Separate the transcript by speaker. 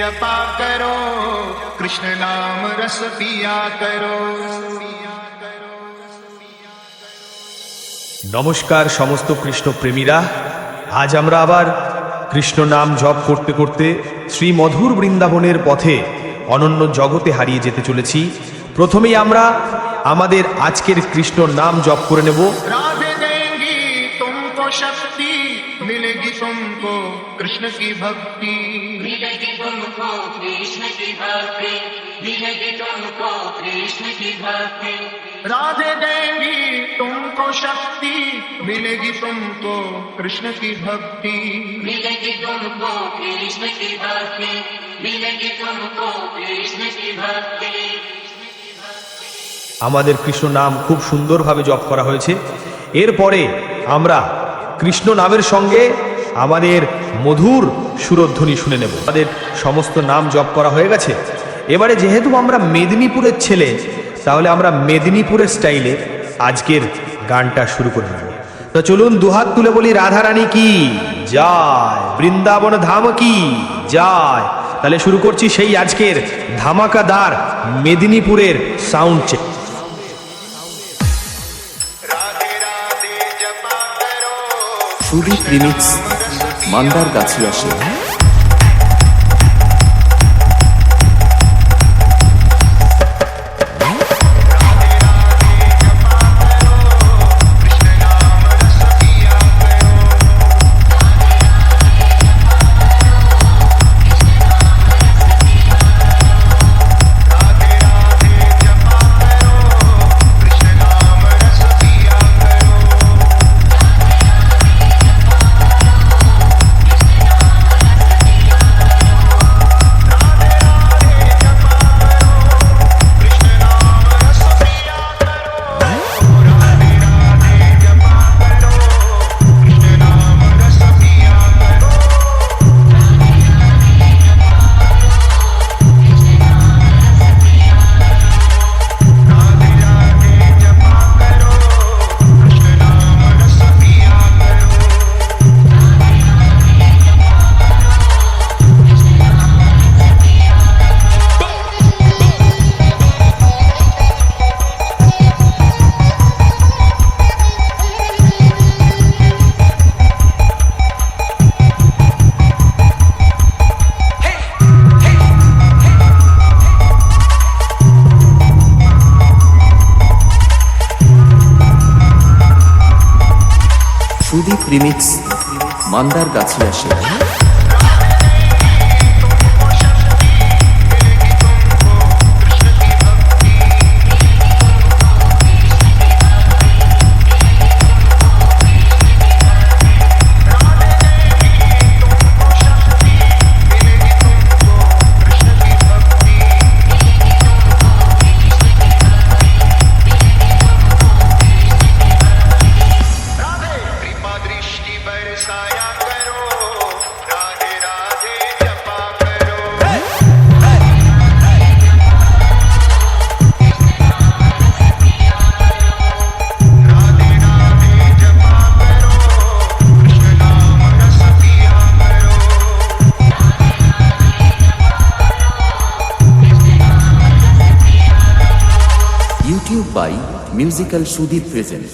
Speaker 1: जपा करो, कृष्ण नाम रस पिया करो।
Speaker 2: নমস্কার সমস্ত কৃষ্ণ প্রেমীরা, আজ আমরা আবার কৃষ্ণ নাম জপ করতে করতে শ্রী মধুর বৃন্দাবনের পথে অনন্য জগতে হারিয়ে যেতে চলেছি। প্রথমেই আমরা আমাদের আজকের কৃষ্ণ নাম জপ করে নেব।
Speaker 1: राधे देंगी तुमको शक्ति, मिलेगी तुमको कृष्ण की भक्ति,
Speaker 3: मिलेगी तुमको कृष्ण की भक्ति, मिलेगी तुमको कृष्ण की भक्ति।
Speaker 1: राधे देंगी तुमको शक्ति, मिलेगी तुमको कृष्ण की भक्ति,
Speaker 3: मिलेगी तुमको कृष्ण की भक्ति, मिलेगी तुमको कृष्ण की भक्ति।
Speaker 2: আমাদের কৃষ্ণ নাম খুব সুন্দরভাবে জপ করা হয়েছে। এরপরে আমরা কৃষ্ণ নামের সঙ্গে আমাদের মধুর সুরধ্বনি শুনে নেব। আমাদের সমস্ত নাম জপ করা হয়ে গেছে। এবারে যেহেতু আমরা মেদিনীপুরের ছেলে, তাহলে আমরা মেদিনীপুরের স্টাইলে আজকের গানটা শুরু করে নেব। তো চলুন দুহাত তুলে বলি রাধারানী কি যায়, বৃন্দাবন ধাম কি যায়। তাহলে শুরু করছি সেই আজকের ধামাকাদার মেদিনীপুরের সাউন্ড চেক।
Speaker 1: राधे राधे जपा करो,
Speaker 4: সুদীপ রিমিক্স মান্দার গাছি আসে। সুদীপ রিমিক্স মান্দার গাছি আসে।
Speaker 1: कृपा दृष्टि बरसाया करो, राधे राधे जपा करो। राधे राधे जपा करो, कृष्ण नाम रस पिया करो।
Speaker 4: YouTube by musical Sudeep present.